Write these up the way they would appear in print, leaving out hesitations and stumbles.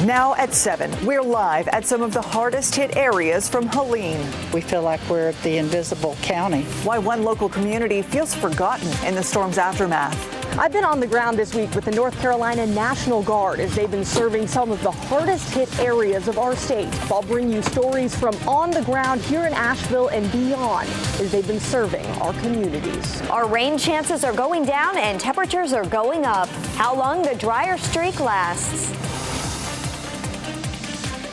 Now at 7, we're live at some of the hardest hit areas from Helene. We feel like we're the invisible county. Why one local community feels forgotten in the storm's aftermath. I've been on the ground this week with the North Carolina National Guard as they've been serving some of the hardest hit areas of our state. I'll bring you stories from on the ground here in Asheville and beyond as they've been serving our communities. Our rain chances are going down and temperatures are going up. How long the drier streak lasts.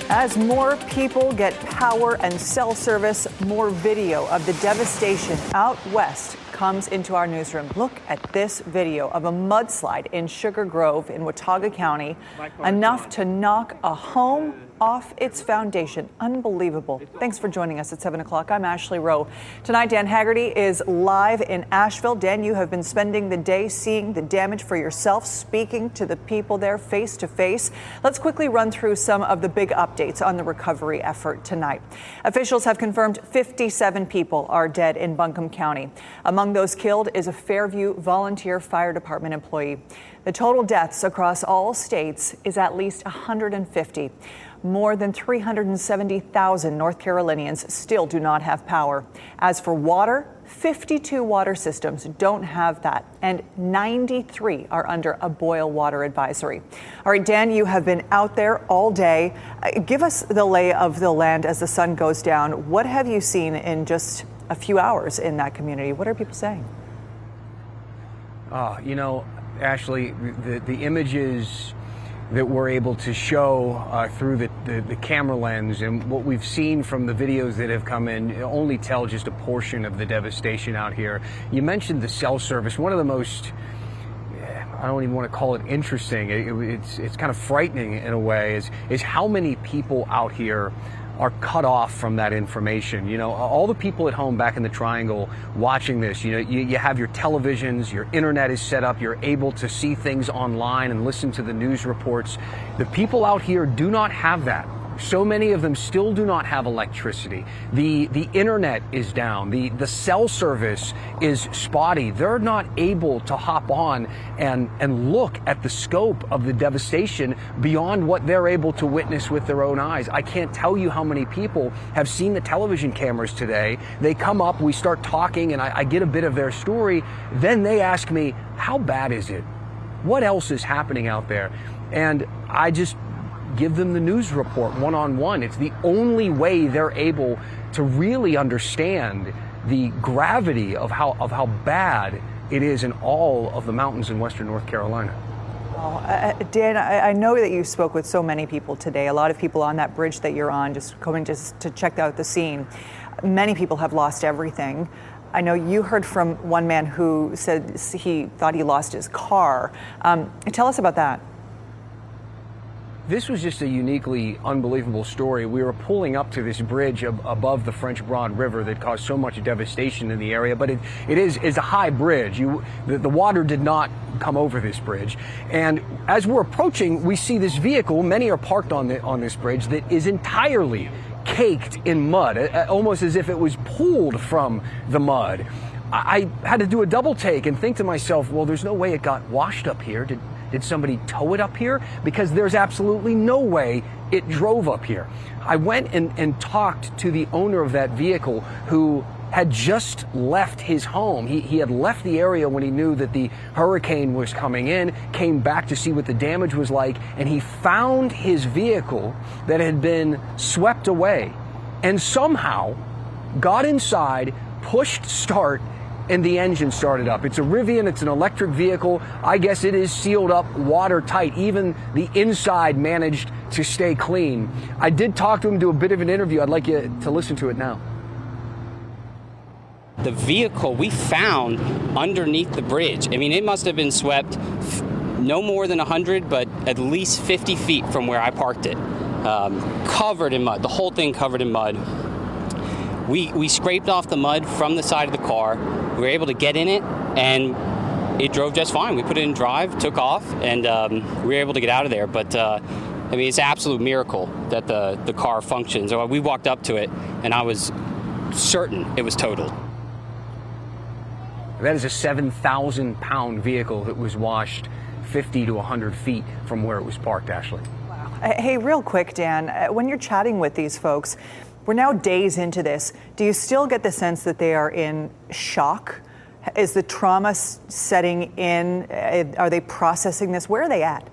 As more people get power and cell service, more video of the devastation out west comes into our newsroom. Look at this video of a mudslide in Sugar Grove in Watauga County, enough to knock a home off its foundation. Unbelievable. Thanks for joining us at 7 o'clock. I'm Ashley Rowe. Tonight, Dan Haggerty is live in Asheville. Dan, you have been spending the day seeing the damage for yourself, speaking to the people there face to face. Let's quickly run through some of the big updates on the recovery effort tonight. Officials have confirmed 57 people are dead in Buncombe County. Among those killed is a Fairview Volunteer Fire Department employee. The total deaths across all states is at least 150. More than 370,000 North Carolinians still do not have power. As for water, 52 water systems don't have that, and 93 are under a boil water advisory. All right, Dan, you have been out there all day. Give us the lay of the land as the sun goes down. What have you seen in just a few hours in that community? What are people saying? You know, Ashley, the images that we're able to show through the camera lens and what we've seen from the videos that have come in only tell just a portion of the devastation out here. You mentioned the cell service. One of the most, I don't even want to call it interesting, it's kind of frightening in a way, is how many people out here are cut off from that information. You know, all the people at home back in the Triangle watching this, you know, you have your televisions, your internet is set up, you're able to see things online and listen to the news reports. The people out here do not have that. So many of them still do not have electricity. The internet is down. The cell service is spotty. They're not able to hop on and look at the scope of the devastation beyond what they're able to witness with their own eyes. I can't tell you how many people have seen the television cameras today. They come up, we start talking, and I get a bit of their story. Then they ask me, how bad is it? What else is happening out there? And I just give them the news report one-on-one. It's the only way they're able to really understand the gravity of how bad it is in all of the mountains in western North Carolina. Dan, I know that you spoke with so many people today, a lot of people on that bridge that you're on, just coming just to check out the scene. Many people have lost everything. I know you heard from one man who said he thought he lost his car. Tell us about that. This was just a uniquely unbelievable story. We were pulling up to this bridge above the French Broad River that caused so much devastation in the area, but it's a high bridge. The water did not come over this bridge. And as we're approaching, we see this vehicle, many are parked on this bridge, that is entirely caked in mud, almost as if it was pulled from the mud. I had to do a double take and think to myself, well, there's no way it got washed up here. Did somebody tow it up here? Because there's absolutely no way it drove up here. I went and talked to the owner of that vehicle who had just left his home. He had left the area when he knew that the hurricane was coming in, came back to see what the damage was like, and he found his vehicle that had been swept away and somehow got inside, pushed start, and the engine started up. It's a Rivian, it's an electric vehicle. I guess it is sealed up watertight. Even the inside managed to stay clean. I did talk to him, do a bit of an interview. I'd like you to listen to it now. The vehicle we found underneath the bridge, I mean, it must have been swept no more than 100, but at least 50 feet from where I parked it. Covered in mud, the whole thing covered in mud. We scraped off the mud from the side of the car. We were able to get in it, and it drove just fine. We put it in drive, took off, and we were able to get out of there. But I mean, it's an absolute miracle that the car functions. So we walked up to it, and I was certain it was totaled. That is a 7,000-pound vehicle that was washed 50 to 100 feet from where it was parked, Ashley. Wow. Hey, real quick, Dan, when you're chatting with these folks, we're now days into this. Do you still get the sense that they are in shock? Is the trauma setting in? Are they processing this? Where are they at?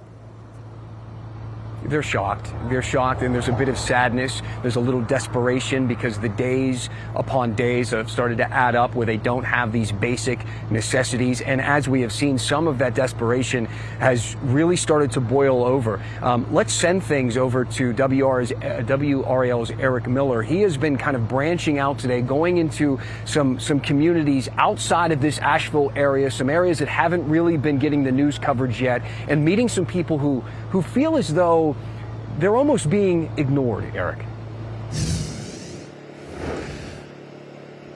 They're shocked. They're shocked, and there's a bit of sadness. There's a little desperation because the days upon days have started to add up where they don't have these basic necessities. And as we have seen, some of that desperation has really started to boil over. Let's send things over to WRAL's Eric Miller. He has been kind of branching out today, going into some communities outside of this Asheville area, some areas that haven't really been getting the news coverage yet, and meeting some people who feel as though they're almost being ignored, Eric.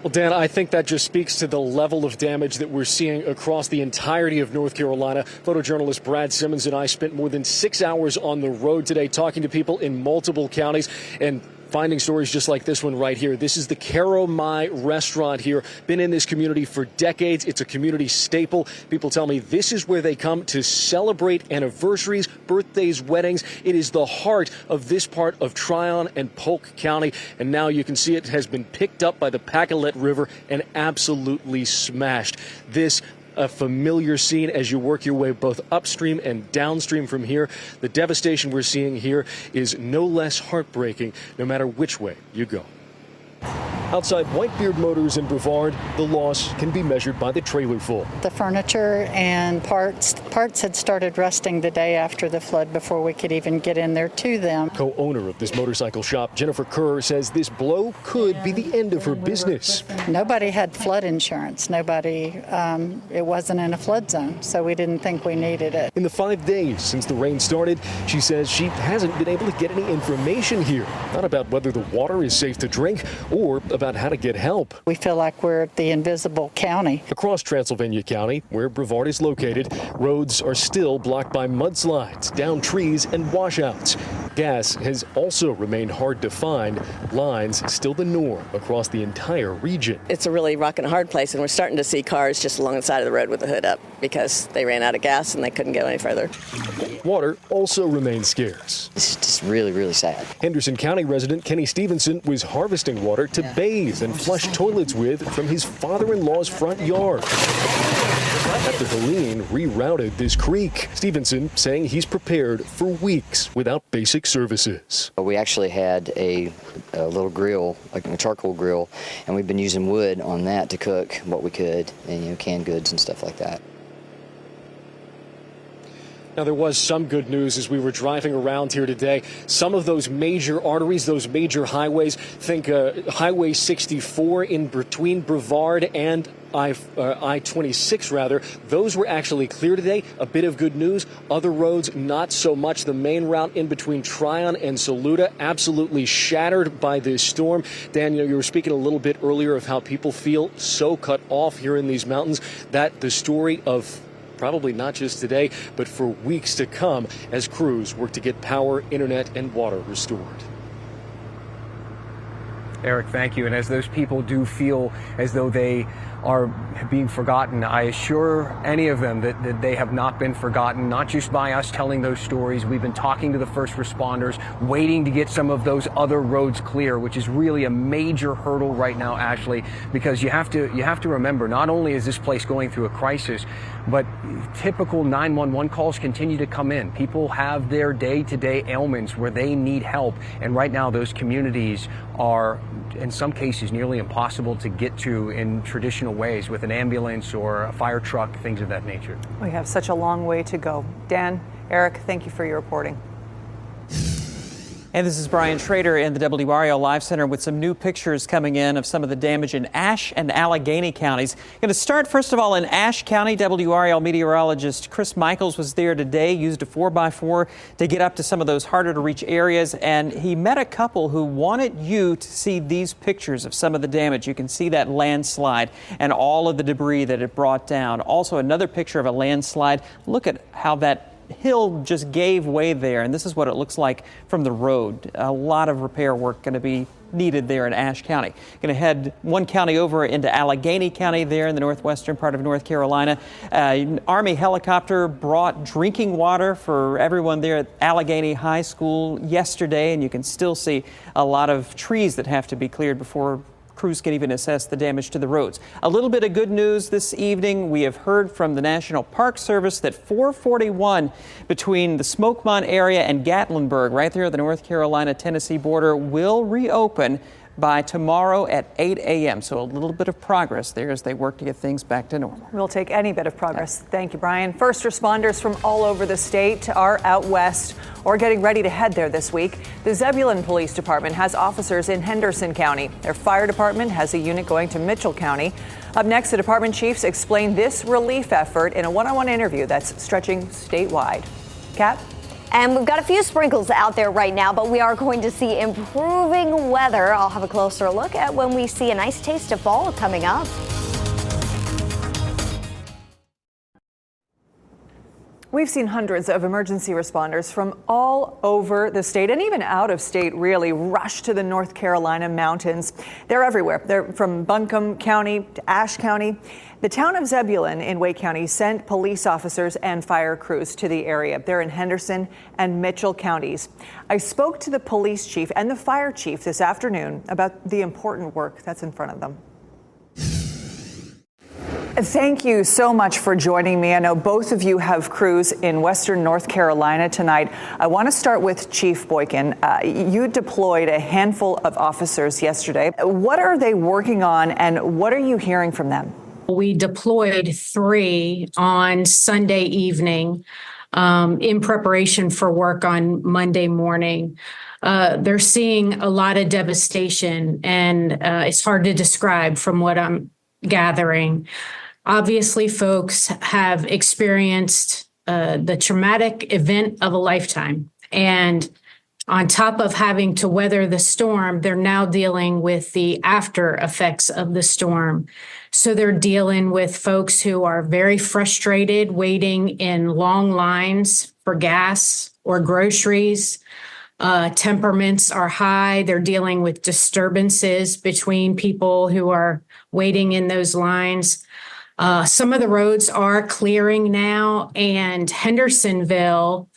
Well, Dan, I think that just speaks to the level of damage that we're seeing across the entirety of North Carolina. Photojournalist Brad Simmons and I spent more than 6 hours on the road today talking to people in multiple counties and finding stories just like this one right here. This is the Caro Mai restaurant here. Been in this community for decades. It's a community staple. People tell me this is where they come to celebrate anniversaries, birthdays, weddings. It is the heart of this part of Tryon and Polk County. And now you can see it has been picked up by the Pacolet River and absolutely smashed. This a familiar scene as you work your way both upstream and downstream from here. The devastation we're seeing here is no less heartbreaking, no matter which way you go. Outside Whitebeard Motors in Brevard, the loss can be measured by the trailer full. The furniture and parts had started rusting the day after the flood before we could even get in there to them. Co-owner of this motorcycle shop, Jennifer Kerr, says this blow could be the end of her business. Nobody had flood insurance. It wasn't in a flood zone, so we didn't think we needed it. In the 5 days since the rain started, she says she hasn't been able to get any information here, not about whether the water is safe to drink or about how to get help. We feel like we're the invisible county. Across Transylvania County, where Brevard is located, roads are still blocked by mudslides, downed trees, and washouts. Gas has also remained hard to find. Lines still the norm across the entire region. It's a really rock and a hard place, and we're starting to see cars just along the side of the road with the hood up because they ran out of gas and they couldn't go any further. Water also remains scarce. It's just really, really sad. Henderson County resident Kenny Stevenson was harvesting water to bathe and flush toilets with from his father-in-law's front yard. After Helene rerouted this creek, Stevenson saying he's prepared for weeks without basic services. We actually had a little grill, like a charcoal grill, and we've been using wood on that to cook what we could, and canned goods and stuff like that. Now, there was some good news as we were driving around here today. Some of those major arteries, those major highways, think Highway 64 in between Brevard and I-26 rather, those were actually clear today. A bit of good news. Other roads, not so much. The main route in between Tryon and Saluda, absolutely shattered by this storm. Dan, you were speaking a little bit earlier of how people feel so cut off here in these mountains that the story of probably not just today, but for weeks to come as crews work to get power, internet, and water restored. Eric, thank you. And as those people do feel as though they are being forgotten, I assure any of them that they have not been forgotten, not just by us telling those stories. We've been talking to the first responders, waiting to get some of those other roads clear, which is really a major hurdle right now, Ashley, because you have to remember, not only is this place going through a crisis, but typical 911 calls continue to come in. People have their day-to-day ailments where they need help, and right now those communities are, in some cases, nearly impossible to get to in traditional ways with an ambulance or a fire truck, things of that nature. We have such a long way to go. Dan, Eric, thank you for your reporting. And this is Brian Schrader in the WRAL Live Center with some new pictures coming in of some of the damage in Ashe and Allegheny counties. Going to start, first of all, in Ashe County. WRAL meteorologist Chris Michaels was there today, used a 4x4 to get up to some of those harder to reach areas. And he met a couple who wanted you to see these pictures of some of the damage. You can see that landslide and all of the debris that it brought down. Also, another picture of a landslide. Look at how that hill just gave way there, and this is what it looks like from the road. A lot of repair work going to be needed there in Ashe County. Going to head one county over into Allegheny County there in the northwestern part of North Carolina. An Army helicopter brought drinking water for everyone there at Allegheny High School yesterday, and you can still see a lot of trees that have to be cleared before crews can even assess the damage to the roads. A little bit of good news this evening. We have heard from the National Park Service that 441 between the Smokemont area and Gatlinburg, right there at the North Carolina-Tennessee border, will reopen by tomorrow at 8 a.m. So a little bit of progress there as they work to get things back to normal. We'll take any bit of progress. Thank you, Brian. First responders from all over the state are out west or getting ready to head there this week. The Zebulon Police Department has officers in Henderson County. Their fire department has a unit going to Mitchell County. Up next, the department chiefs explain this relief effort in a one-on-one interview that's stretching statewide. Kat? And we've got a few sprinkles out there right now, but we are going to see improving weather. I'll have a closer look at when we see a nice taste of fall coming up. We've seen hundreds of emergency responders from all over the state and even out of state really rush to the North Carolina mountains. They're everywhere. They're from Buncombe County to Ashe County. The town of Zebulon in Wake County sent police officers and fire crews to the area. They're in Henderson and Mitchell counties. I spoke to the police chief and the fire chief this afternoon about the important work that's in front of them. Thank you so much for joining me. I know both of you have crews in Western North Carolina tonight. I want to start with Chief Boykin. You deployed a handful of officers yesterday. What are they working on and what are you hearing from them? We deployed 3 on Sunday evening in preparation for work on Monday morning. They're seeing a lot of devastation, and it's hard to describe from what I'm gathering. Obviously, folks have experienced the traumatic event of a lifetime. And on top of having to weather the storm, they're now dealing with the after effects of the storm. So they're dealing with folks who are very frustrated, waiting in long lines for gas or groceries. Temperaments are high. They're dealing with disturbances between people who are waiting in those lines. Some of the roads are clearing now, and Hendersonville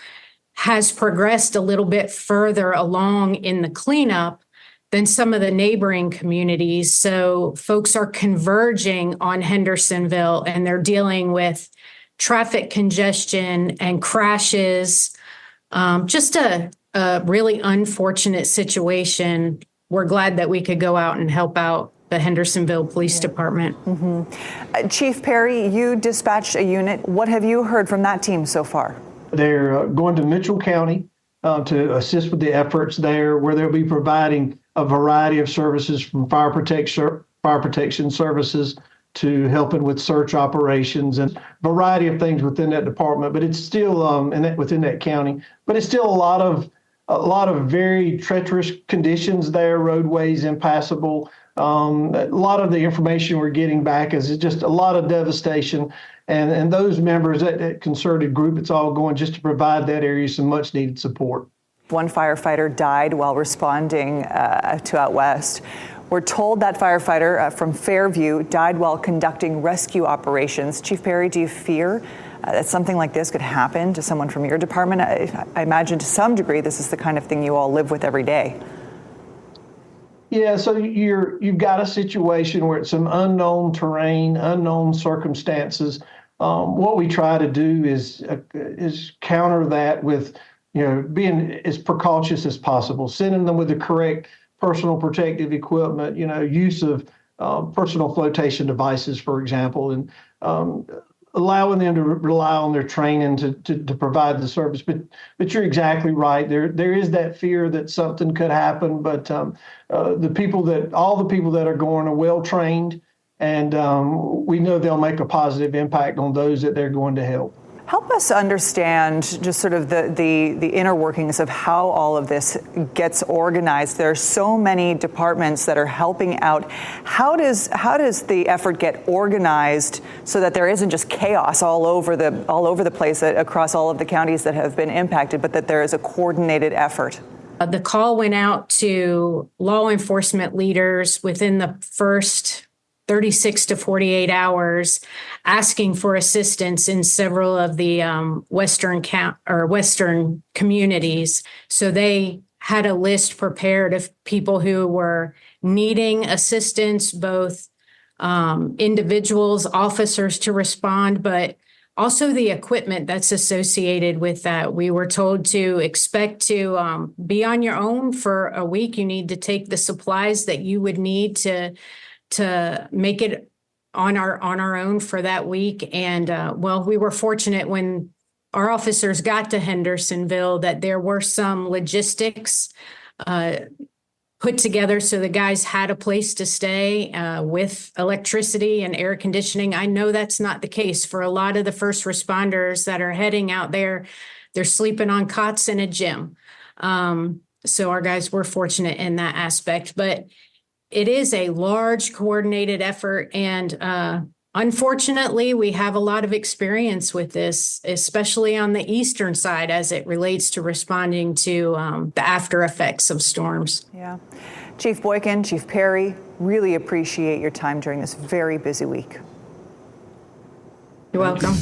has progressed a little bit further along in the cleanup than some of the neighboring communities. So folks are converging on Hendersonville, and they're dealing with traffic congestion and crashes. Just a really unfortunate situation. We're glad that we could go out and help out the Hendersonville Police Department. Chief Perry, you dispatched a unit. What have you heard from that team so far? They're going to Mitchell County to assist with the efforts there, where they'll be providing a variety of services from fire protection services to helping with search operations and a variety of things within that department. But it's still within that county. But it's still a lot of very treacherous conditions there, roadways impassable. A lot of the information we're getting back is just a lot of devastation. And those members, that concerted group, it's all going just to provide that area some much needed support. One firefighter died while responding to out west. We're told that firefighter from Fairview died while conducting rescue operations. Chief Perry, do you fear that something like this could happen to someone from your department? I imagine to some degree this is the kind of thing you all live with every day. Yeah, so you've got a situation where it's some unknown terrain, unknown circumstances. What we try to do is counter that with, being as precautious as possible, sending them with the correct personal protective equipment, use of personal flotation devices, for example, and allowing them to rely on their training to provide the service. But you're exactly right. There is that fear that something could happen, but all the people that are going are well trained, and we know they'll make a positive impact on those that they're going to help. Help us understand just sort of the inner workings of how all of this gets organized. There are so many departments that are helping out. How does the effort get organized so that there isn't just chaos all over the place across all of the counties that have been impacted, but that there is a coordinated effort? The call went out to law enforcement leaders within the first 36 to 48 hours, asking for assistance in several of the Western communities. So they had a list prepared of people who were needing assistance, both individuals, officers to respond, but also the equipment that's associated with that. We were told to expect to be on your own for a week. You need to take the supplies that you would need to make it on our own for that week. And well, we were fortunate when our officers got to Hendersonville that there were some logistics put together so the guys had a place to stay with electricity and air conditioning. I know that's not the case for a lot of the first responders that are heading out there. They're sleeping on cots in a gym. So our guys were fortunate in that aspect, but it is a large coordinated effort. And unfortunately, we have a lot of experience with this, especially on the eastern side as it relates to responding to the after effects of storms. Yeah. Chief Boykin, Chief Perry, really appreciate your time during this very busy week. You're welcome.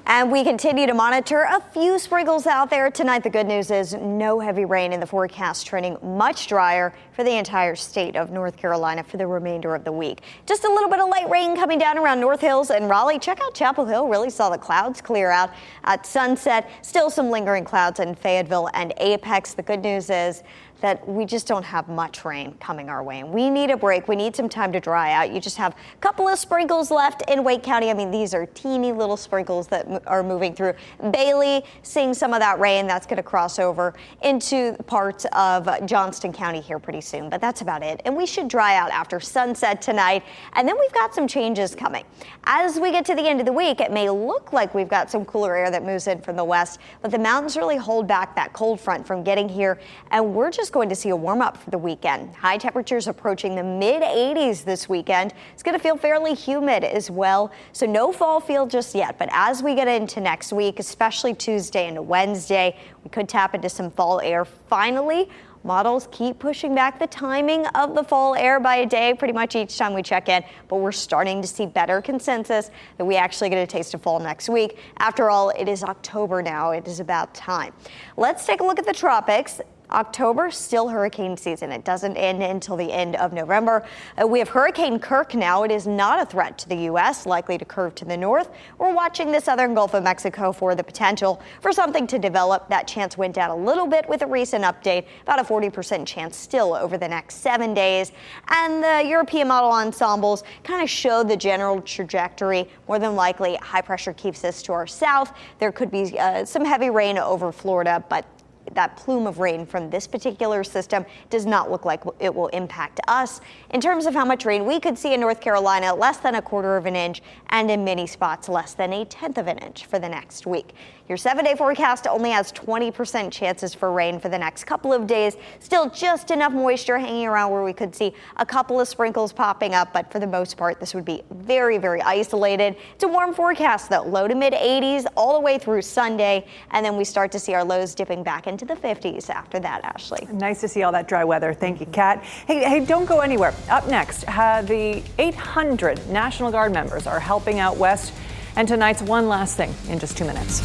And we continue to monitor a few sprinkles out there tonight. The good news is no heavy rain in the forecast, trending much drier for the entire state of North Carolina for the remainder of the week. Just a little bit of light rain coming down around North Hills and Raleigh. Check out Chapel Hill. Really saw the clouds clear out at sunset. Still some lingering clouds in Fayetteville and Apex. The good news is that we just don't have much rain coming our way. And we need a break. We need some time to dry out. You just have a couple of sprinkles left in Wake County. I mean, these are teeny little sprinkles that are moving through. Bailey, seeing some of that rain. That's going to cross over into parts of Johnston County here pretty soon. But that's about it. And we should dry out after sunset tonight. And then we've got some changes coming. As we get to the end of the week, it may look like we've got some cooler air that moves in from the west, but the mountains really hold back that cold front from getting here. And we're just going to see a warm up for the weekend. High temperatures approaching the mid 80s this weekend. It's going to feel fairly humid as well. So no fall feel just yet. But as we get into next week, especially Tuesday and Wednesday, we could tap into some fall air finally. Models keep pushing back the timing of the fall air by a day pretty much each time we check in, but we're starting to see better consensus that we actually get a taste of fall next week. After all, it is October now. It is about time. Let's take a look at the tropics. October, still hurricane season. It doesn't end until the end of November. We have Hurricane Kirk now. It is not a threat to the U.S., likely to curve to the north. We're watching the southern Gulf of Mexico for the potential for something to develop. That chance went down a little bit with a recent update, about a 40% chance still over the next 7 days. And the European model ensembles kind of show the general trajectory. More than likely, high pressure keeps us to our south. There could be some heavy rain over Florida, but that plume of rain from this particular system does not look like it will impact us. In terms of how much rain we could see in North Carolina, less than 1/4 of an inch, and in many spots less than 1/10 of an inch for the next week. Your 7-day forecast only has 20% chances for rain for the next couple of days. Still just enough moisture hanging around where we could see a couple of sprinkles popping up, but for the most part, this would be very, very isolated. It's a warm forecast, though, low to mid 80s all the way through Sunday, and then we start to see our lows dipping back into the 50s after that, Ashley. Nice to see all that dry weather. Thank you, Kat. Hey, don't go anywhere. Up next, the 800 National Guard members are helping out west, and tonight's one last thing in just 2 minutes.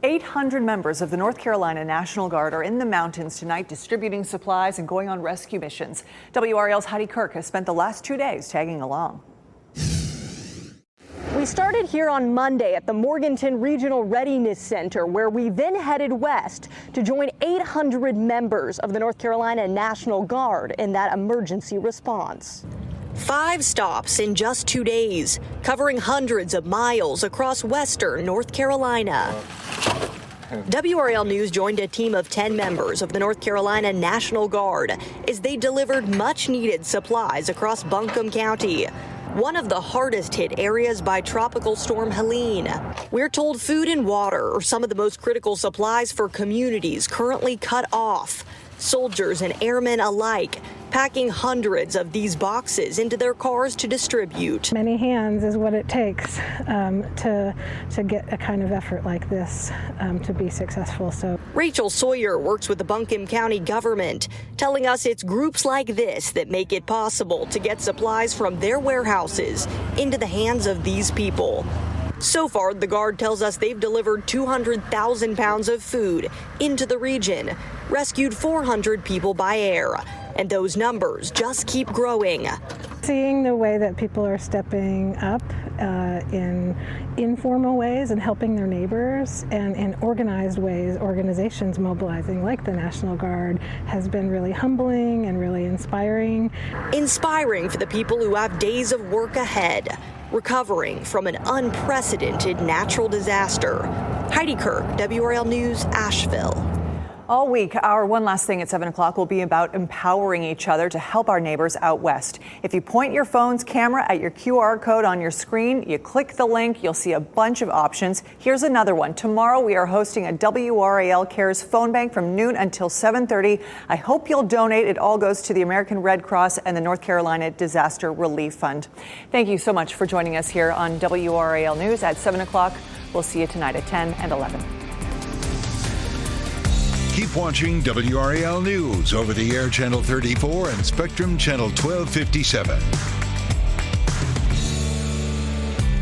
800 members of the North Carolina National Guard are in the mountains tonight distributing supplies and going on rescue missions. WRAL's Heidi Kirk has spent the last 2 days tagging along. We started here on Monday at the Morganton Regional Readiness Center, where we then headed west to join 800 members of the North Carolina National Guard in that emergency response. 5 stops in just 2 days, covering hundreds of miles across western North Carolina. WRAL News joined a team of 10 members of the North Carolina National Guard as they delivered much-needed supplies across Buncombe County, one of the hardest hit areas by Tropical Storm Helene. We're told food and water are some of the most critical supplies for communities currently cut off. Soldiers and airmen alike packing hundreds of these boxes into their cars to distribute. Many hands is what it takes to get a kind of effort like this to be successful. So Rachel Sawyer works with the Buncombe County government, telling us it's groups like this that make it possible to get supplies from their warehouses into the hands of these people. So far, the Guard tells us they've delivered 200,000 pounds of food into the region, rescued 400 people by air, and those numbers just keep growing. seeing the way that people are stepping up in informal ways and helping their neighbors, and in organized ways, organizations mobilizing like the National Guard, has been really humbling and really inspiring. Inspiring for the people who have days of work ahead, recovering from an unprecedented natural disaster. Heidi Kirk, WRAL News, Asheville. All week, our One Last Thing at 7 o'clock will be about empowering each other to help our neighbors out west. If you point your phone's camera at your QR code on your screen, you click the link, you'll see a bunch of options. Here's another one. Tomorrow, we are hosting a WRAL Cares phone bank from noon until 7:30. I hope you'll donate. It all goes to the American Red Cross and the North Carolina Disaster Relief Fund. Thank you so much for joining us here on WRAL News at 7 o'clock. We'll see you tonight at 10 and 11. Keep watching WRAL News over the air Channel 34 and Spectrum Channel 1257.